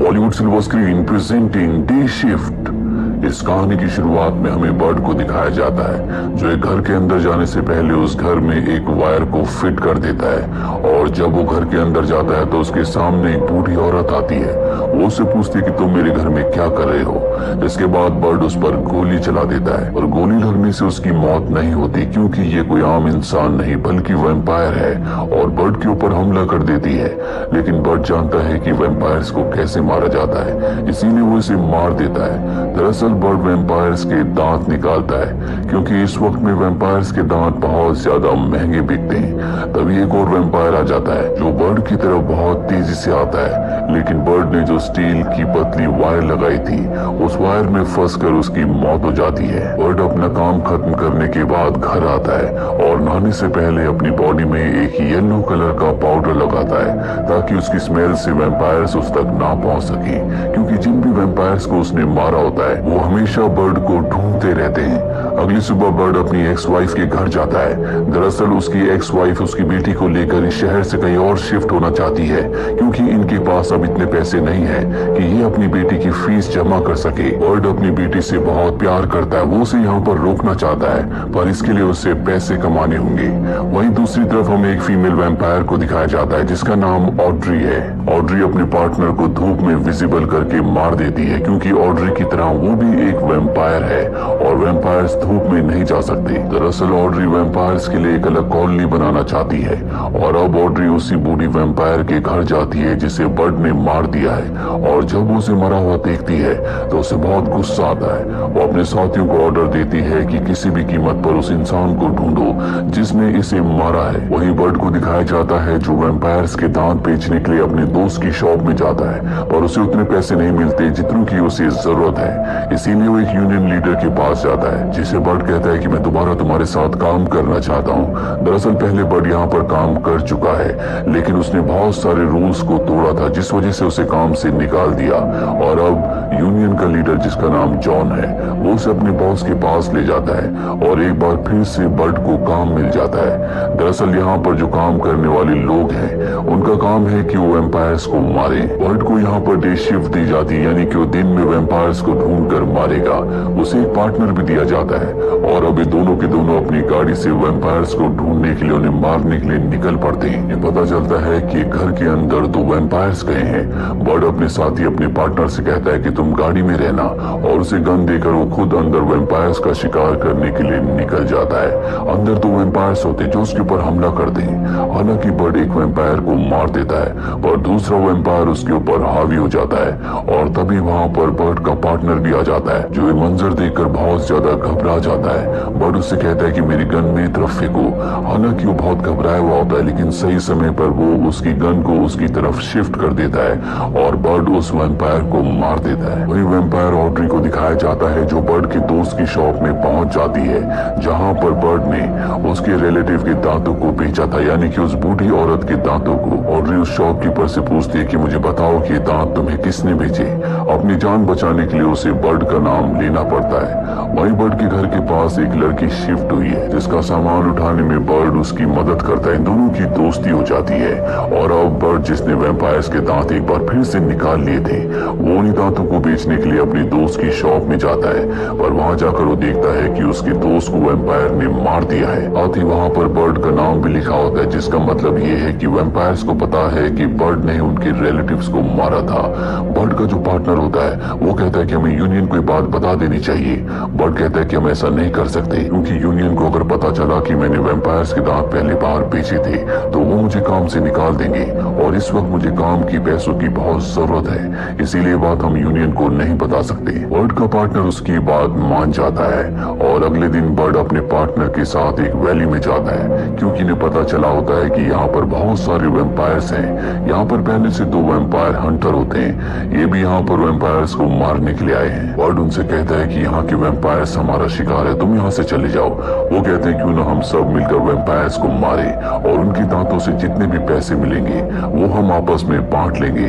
Bollywood silver screen presenting day shift. इस कहानी की शुरुआत में हमें बर्ड को दिखाया जाता है जो एक घर के अंदर जाने से पहले उस घर में एक वायर को फिट कर देता है, और जब वो घर के अंदर जाता है तो उसके सामने एक बूढ़ी औरत आती है। वो उससे पूछती है कि तुम मेरे घर में क्या कर रहे हो। इसके बाद बर्ड उस पर गोली चला देता है और गोली लगने से उसकी मौत नहीं होती, क्योंकि ये कोई आम इंसान नहीं बल्कि वैम्पायर है, और बर्ड के ऊपर हमला कर देती है। लेकिन बर्ड जानता है कि वैम्पायर्स को कैसे मारा जाता है, इसीलिए वो इसे मार देता है। दरअसल बर्ड वैम्पायर्स के दांत निकालता है, क्योंकि इस वक्त में वैम्पायर्स के दांत बहुत ज्यादा महंगे बिकते हैं। तभी एक और वैम्पायर आ जाता है जो बर्ड की तरफ बहुत तेजी से आता है, लेकिन बर्ड ने जो स्टील की पतली वायर लगाई थी उस वायर में फंसकर उसकी मौत हो जाती है। बर्ड अपना काम खत्म करने के बाद घर आता है और नहाने से पहले अपनी बॉडी में एक येलो कलर का पाउडर लगाता है ताकि उसकी स्मेल से वैम्पायर्स उस तक ना पहुंच सके, क्योंकि जिन भी वैम्पायर्स को उसने मारा होता है वो हमेशा बर्ड को ढूंढते रहते हैं। अगली सुबह बर्ड अपनी एक्स वाइफ के घर जाता है। दरअसल उसकी एक्स वाइफ उसकी बेटी को लेकर इस शहर से कहीं और शिफ्ट होना चाहती है, क्योंकि इनके पास अब इतने पैसे नहीं है कि ये अपनी बेटी की फीस जमा कर सके। बर्ड अपनी बेटी से बहुत प्यार करता है, वो उसे यहाँ पर रोकना चाहता है, पर इसके लिए उसे पैसे कमाने होंगे। वहीं दूसरी तरफ हमें एक फीमेल वैम्पायर को दिखाया जाता है जिसका नाम ऑड्री है। ऑड्री अपने पार्टनर को धूप में विजिबल करके मार देती है, क्योंकि ऑड्री की तरह वो भी एक वैम्पायर है और वैम्पायर्स धूप में नहीं जा सकते। दरअसल ऑड्री वैम्पायर्स के लिए एक अलग कॉलोनी बनाना चाहती है, और अब ऑड्री उसी बूढ़ी वैम्पायर के घर जाती है जिसे बर्ड ने मार दिया है। और जब वो उसे मरा हुआ देखती है तो उसे बहुत गुस्सा आता है। वो अपने साथियों को ऑर्डर देती है कि किसी भी कीमत पर उस इंसान को ढूंढो जिसने इसे मारा है। वहीं बर्ड को दिखाया जाता है जो वैम्पायर्स के दांत बेचने के लिए अपने दोस्त की शॉप में जाता है, पर उसे उतने पैसे नहीं मिलते जितनों की उसे जरूरत है। इसीलिए वो एक यूनियन लीडर के पास जाता है, जिसे बर्ड कहता है कि मैं दोबारा तुम्हारे साथ काम करना चाहता हूँ। दरअसल पहले बर्ड यहाँ पर काम कर चुका है, लेकिन उसने बहुत सारे रूल्स को तोड़ा था जिस वजह से उसे काम से निकाल दिया, और अब यूनियन का लीडर जिसका नाम जॉन है वो उसे अपने बॉस के पास ले जाता है और एक बार फिर से बर्ड को काम मिल जाता है। दरअसल यहाँ पर जो काम करने वाले लोग हैं उनका काम है कि वो वैम्पायर्स को मारे। बर्ड को यहाँ पर डे शिफ्ट दी जाती है, यानी कि वो दिन में वैम्पायर्स को ढूंढ कर मारेगा। उसे एक पार्टनर भी दिया जाता है, और अब ये दोनों के दोनों अपनी गाड़ी से वैम्पायर्स को ढूंढने के लिए उन्हें मारने के लिए निकल पड़ते हैं। ये पता चलता है कि घर के अंदर 2 वैम्पायर्स गए हैं। बर्ड अपने साथी अपने पार्टनर से कहता है कि तुम गाड़ी में रहना, और उसे गन देकर वो खुद अंदर वैम्पायर्स का शिकार करने के लिए निकल जाता है। अंदर 2 वैम्पायर्स होते जो उसके ऊपर हमला कर दें। हालांकि बर्ड एक वैम्पायर को मार देता है, पर दूसरा वैम्पायर उसके ऊपर हावी हो जाता है, और तभी वहां पर बर्ड का पार्टनर भी आ जाता है जो ये मंजर देखकर बहुत ज्यादा घबरा जाता है। बर्ड उससे कहता है कि मेरी गन मेरी तरफ फेंको। हालांकि वो बहुत घबराया हुआ होता है, लेकिन सही समय पर वो उसकी गन को उसकी तरफ शिफ्ट कर देता है और बर्ड उस वैम्पायर को मार देता है। वही वैम्पायर ऑड्री को दिखाया जाता है जो बर्ड के दोस्त की शॉप में पहुंच जाती है, जहां पर बर्ड ने उसके रिलेटिव के दांतों को बेचा था, यानी कि उस बूढ़ी औरत के दांतों को। ऑड्री उस शॉपकीपर से पूछती है कि मुझे बताओ कि ये दांत तुम्हें किसने बेचे। अपनी जान बचाने के लिए उसे बर्ड का नाम लेना पड़ता है। वहीं बर्ड के घर के पास एक लड़की शिफ्ट हुई है जिसका सामान उठाने में बर्ड उसकी मदद करता है। इन दोनों की दोस्ती हो जाती है, और अब बर्ड जिसने वैम्पायर्स के दांत एक बार फिर से निकाल लिए थे वो उन्हीं दांतों को बेचने के लिए अपने दोस्त की शॉप में जाता है, पर वहां जाकर वो देखता है कि उसके दोस्त को वैम्पायर ने मार दिया है। साथ ही वहां पर बर्ड का नाम भी लिखा होता है, जिसका मतलब ये है कि वैम्पायर्स को पता है कि बर्ड ने उनके रिलेटिव्स को मारा था। बर्ड का जो पार्टनर होता है वो कहता है कि हमें यूनियन को ये बात बता देनी चाहिए। बर्ड कहता है कि हम ऐसा नहीं कर सकते, क्योंकि यूनियन को अगर पता चला कि मैंने वैम्पायर्स के दांत पहले बाहर बेचे थे तो वो मुझे काम से निकाल देंगे, और इस वक्त मुझे काम की पैसों की बहुत जरूरत है, इसीलिए बात हम यूनियन को नहीं बता सकते। बर्ड का पार्टनर उसकी बात मान जाता है, और अगले दिन बर्ड अपने पार्टनर के साथ एक वैली में जाता है, क्योंकि इन्हें पता चला होता है कि यहाँ पर बहुत सारे वैम्पायर्स हैं। यहाँ पर पहले से 2 वैम्पायर हंटर होते हैं, ये भी यहाँ पर वैम्पायर्स को मारने के लिए आए हैं। बर्ड उनसे कहता है कि यहाँ के वैम्पायर्स हमारा शिकार है, तुम यहाँ से चले जाओ। वो कहते हैं क्यों ना हम सब मिलकर वैम्पायर्स को मारे, और उनके दांतों से जितने भी पैसे मिलेंगे वो हम आपस में बांट लेंगे।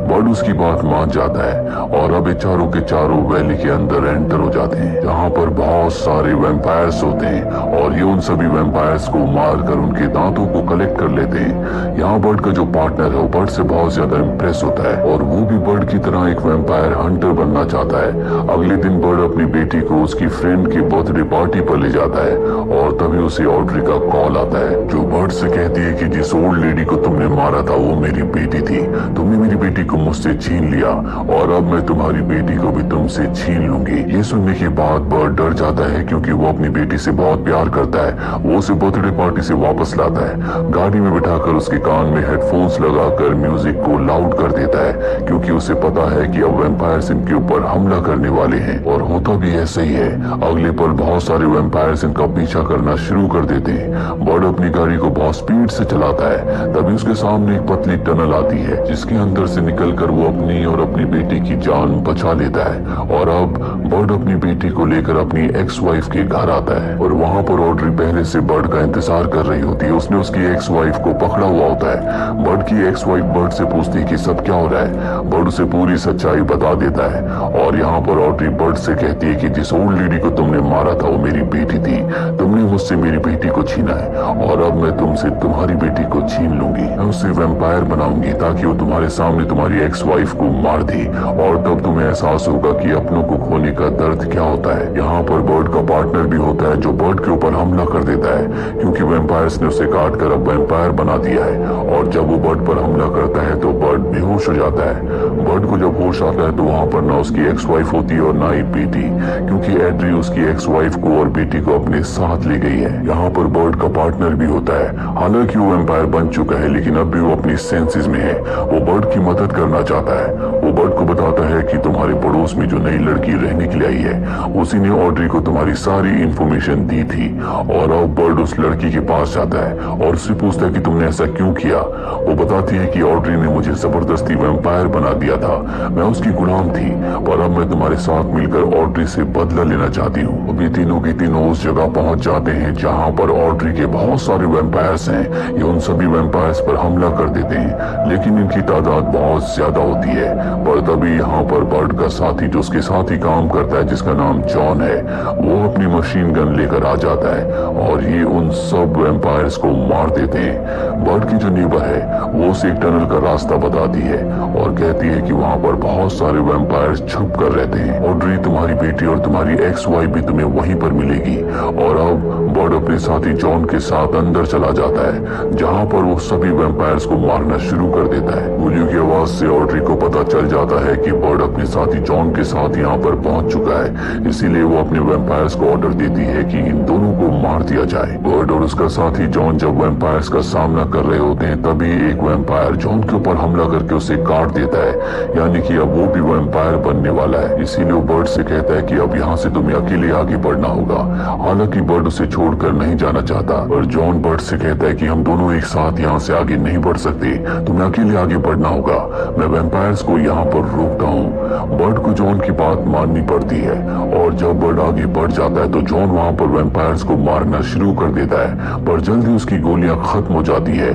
बर्ड उसकी बात मान जाता है, और और अब ये चारों के चारों वैली के अंदर एंटर हो जाते हैं, जहाँ पर बहुत सारे वैम्पायर्स होते हैं और ये उन सभी वैम्पायर्स को मारकर उनके दांतों को कलेक्ट कर लेते हैं। यहाँ बर्ड का जो पार्टनर है वो बर्ड से बहुत ज्यादा इम्प्रेस होता है और वो भी बर्ड की तरह एक वैम्पायर हंटर बनना चाहता है। अगले दिन बर्ड अपनी बेटी को उसकी फ्रेंड की बर्थडे पार्टी पर ले जाता है और तभी उसे ऑड्री का कॉल आता है, जो बर्ड से कहती है कि जिस ओल्ड लेडी को तुमने मारा था वो मेरी बेटी थी, तुमने मेरी बेटी को मुझसे छीन लिया और अब मैं तुम्हारी बेटी को भी तुमसे छीन लूंगी। ये सुनने के बाद बर्ड डर जाता है क्योंकि वो अपनी बेटी से बहुत प्यार करता है। वो उसे बर्थडे पार्टी से वापस लाता है, गाड़ी में बिठाकर उसके कान में हेडफोन्स लगाकर म्यूजिक को लाउड कर देता है क्योंकि उसे पता है कि अब वैम्पायर्स इनके ऊपर हमला करने वाले हैं। और होता भी ऐसे ही है। अगले पल बहुत सारे वैम्पायर्स इनका पीछा करना शुरू कर देते हैं। बर्ड अपनी गाड़ी को बहुत स्पीड से चलाता है, तभी उसके सामने एक पतली टनल आती है जिसके अंदर से निकलकर वो अपनी और अपनी बेटी की जान बचा लेता है। और अब बर्ड अपनी बेटी को लेकर अपनी एक्स वाइफ के घर आता है और वहाँ पर ऑड्री पहले से बर्ड का इंतजार कर रही होती है। उसने उसकी एक्स वाइफ को पकड़ा हुआ होता है। बर्ड की एक्स वाइफ बर्ड से पूछती है कि सब क्या हो रहा है। बर्ड उसे पूरी सच्चाई बता देता है और यहाँ पर ऑड्री बर्ड से कहती है कि जिस ओल्ड लेडी को तुमने मारा था वो मेरी बेटी थी, तुमने मुझसे मेरी बेटी को छीना है और अब मैं तुमसे तुम्हारी बेटी को छीन लूंगी। मैं उसे वैम्पायर बनाऊंगी ताकि वो तुम्हारे सामने तुम्हारी एक्स वाइफ को मार दे और तब तुम्हें एहसास होगा कि अपनों को खोने का दर्द क्या होता है। यहाँ पर बर्ड का पार्टनर भी होता है जो बर्ड के ऊपर हमला कर देता है क्योंकि वैम्पायर्स ने उसे काट कर अब वैम्पायर बना दिया है। और जब वो बर्ड पर हमला करता है तो बर्ड बेहोश हो जाता है। बर्ड को जब होश आता है तो वहाँ पर ना उसकी एक्स वाइफ होती है और ना ही बेटी, क्योंकि एड्री उसकी एक्स वाइफ को और बेटी को अपने साथ ले गई है। यहाँ पर बर्ड का पार्टनर भी होता है। हालांकि वो वैम्पायर बन चुका है लेकिन अब भी वो अपनी सेंसेस में है। वो बर्ड की मदद करना चाहता है। वो बर्ड को बताता है कि तुम्हारे पड़ोस में जो नई लड़की रहने के लिए आई है उसी ने ऑड्री को तुम्हारी सारी इंफॉर्मेशन दी थी। और अब बर्ड उस लड़की के पास जाता है और उससे पूछता है कि तुमने ऐसा क्यों किया। वो बताती है कि ऑड्री ने मुझे जबरदस्ती वैम्पायर बना दिया था, मैं उसकी गुलाम थी, पर अब मैं तुम्हारे साथ मिलकर ऑड्री से बदला लेना चाहती हूँ। अब ये तीनों की तीनों उस जगह पहुंच जाते हैं जहाँ पर ऑड्री के बहुत सारे वैम्पायर्स हैं। ये उन सभी वैम्पायर्स पर हमला कर देते हैं लेकिन इनकी तादाद बहुत ज्यादा होती है। पर तभी यहाँ पर बर्ड का साथी जो उसके साथ ही काम करता है जिसका नाम जॉन है, वो अपनी मशीन गन लेकर आ जाता है और ये उन सब वैम्पायर्स को मार देते हैं। बर्ड की जो नेबर है वो उसे एक टनल का रास्ता बताती है और कहती है कि वहाँ पर बहुत सारे वैम्पायर्स छुप कर रहते हैं। ऑड्री, तुम्हारी बेटी और तुम्हारी एक्स वाइफ भी तुम्हें वहीं पर मिलेगी। और अब बर्ड अपने साथी जॉन के साथ अंदर चला जाता है जहाँ पर वो सभी वैम्पायर्स को मारना शुरू कर देता है। गोलियों की आवाज से ऑड्री को पता चल जाता है कि बर्ड अपने साथी जॉन के साथ यहाँ पर पहुंच चुका है, इसीलिए वो अपने वैम्पायर्स को ऑर्डर देती है कि इन दोनों को मार दिया जाए। बर्ड और उसका साथी जॉन जब वैम्पायर्स का सामना कर रहे होते हैं तभी एक वैम्पायर जॉन के ऊपर हमला करके उसे काट देता है, यानी कि अब वो भी वैम्पायर बनने वाला है। इसीलिए वो बर्ड से कहता है कि अब यहाँ से तुम्हें अकेले आगे बढ़ना होगा। हालांकि बर्ड उसे छोड़कर नहीं जाना चाहता, पर जॉन बर्ड से कहता है कि हम दोनों एक साथ यहाँ से आगे नहीं बढ़ सकते, तुम्हें अकेले आगे बढ़ना होगा, मैं वैम्पायर्स को यहाँ पर रोकता हूँ। बर्ड को जॉन की बात माननी पड़ती है और जब बर्ड आगे बढ़ जाता है तो जॉन वहाँ पर वैम्पायर्स को मारना शुरू कर देता है, पर जल्दी उसकी गोलियां खत्म हो जाती है।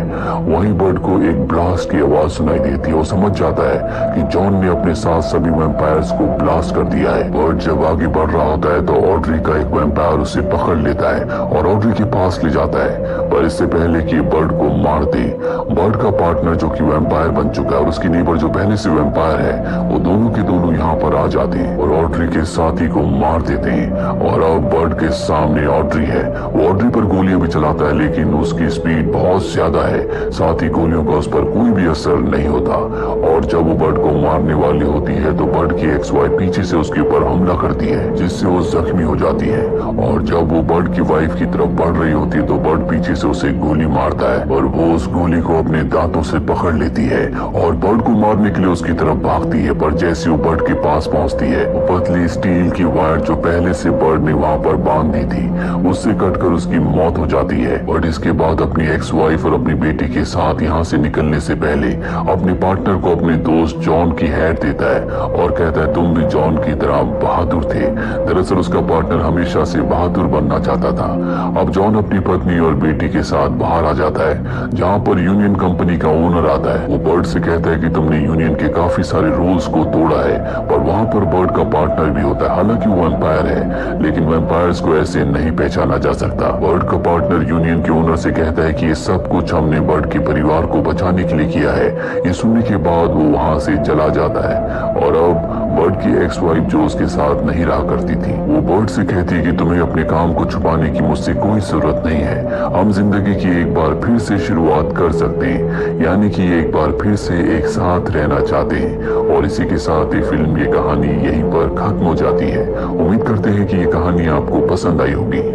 वहीं बर्ड को एक ब्लास्ट की आवाज सुनाई देती है। वो समझ जाता है कि जॉन ने अपने साथ सभी वैम्पायर्स को ब्लास्ट कर दिया है। बर्ड जब आगे बढ़ रहा होता है तो ऑड्री का एक वैम्पायर उसे पकड़ लेता है और ऑड्री के पास ले जाता है, पर इससे पहले कि बर्ड को मार दे, बर्ड का पार्टनर जो कि वैम्पायर बन चुका है और उसकी नेबर जो पहले से वैम्पायर है, वो दोनों के दोनों यहाँ पर आ जाते हैं और ऑड्री के साथी को मार देते हैं। और अब बर्ड के सामने ऑड्री है। वो ऑड्री पर गोलियां भी चलाता है लेकिन उसकी स्पीड बहुत ज्यादा है, साथ ही गोलियों का उस पर कोई भी असर नहीं होता। और जब वो बर्ड को मारने वाली होती है तो बर्ड की एक्स वाइफ पीछे से उसके ऊपर हमला करती है जिससे वो जख्मी हो जाती है। और जब वो बर्ड की वाइफ की तरफ बढ़ रही होती है तो बर्ड पीछे से उसे गोली मारता है और वो उस गोली को अपने दांतों से पकड़ लेती है और बर्ड को मारने के लिए उसकी तरफ भागती है। पर जैसे वो बर्ड के पास पहुंचती है, वो पतली स्टील की वायर जो पहले से बर्ड ने वहां पर बांध दी थी उससे कटकर उसकी मौत हो जाती है। बट इसके बाद अपनी एक्स वाइफ और अपनी बेटी के साथ यहाँ से निकलने से पहले अपने पार्टनर को अपने दोस्त जॉन की हैट देता है और कहता है तुम भी जॉन की तरह बहादुर थे। दरअसल उसका पार्टनर हमेशा से बहादुर बनना चाहता था। अब जॉन अपनी पत्नी और बेटी के साथ बाहर आ जाता है जहाँ पर यूनियन कंपनी का ओनर आता है। वो बर्ड से कहता है कि तुमने यूनियन के काफी सारे रूल्स को तोड़ा है, पर वहाँ पर बर्ड का पार्टनर भी होता है। हालांकि वो वैम्पायर है, लेकिन वैम्पायर्स को ऐसे नहीं पहचाना जा सकता। बर्ड का पार्टनर यूनियन के ओनर से कहता है कि ये सब कुछ हमने बर्ड के परिवार को बचाने के लिए किया है। ये सुनने के बाद वो वहाँ से चला जाता है और अब बर्ड की एक्स वाइफ जो उसके साथ नहीं रहा करती थी, वो बर्ड से कहती है कि तुम्हें अपने काम को छुपाने की मुझसे कोई जरूरत नहीं है। हम जिंदगी की एक बार फिर से शुरुआत कर सकते हैं, यानी कि एक बार फिर से एक साथ रहना चाहते हैं। और इसी के साथ ये फिल्म की कहानी यहीं पर खत्म हो जाती है। उम्मीद करते हैं कि ये कहानी आपको पसंद आई होगी।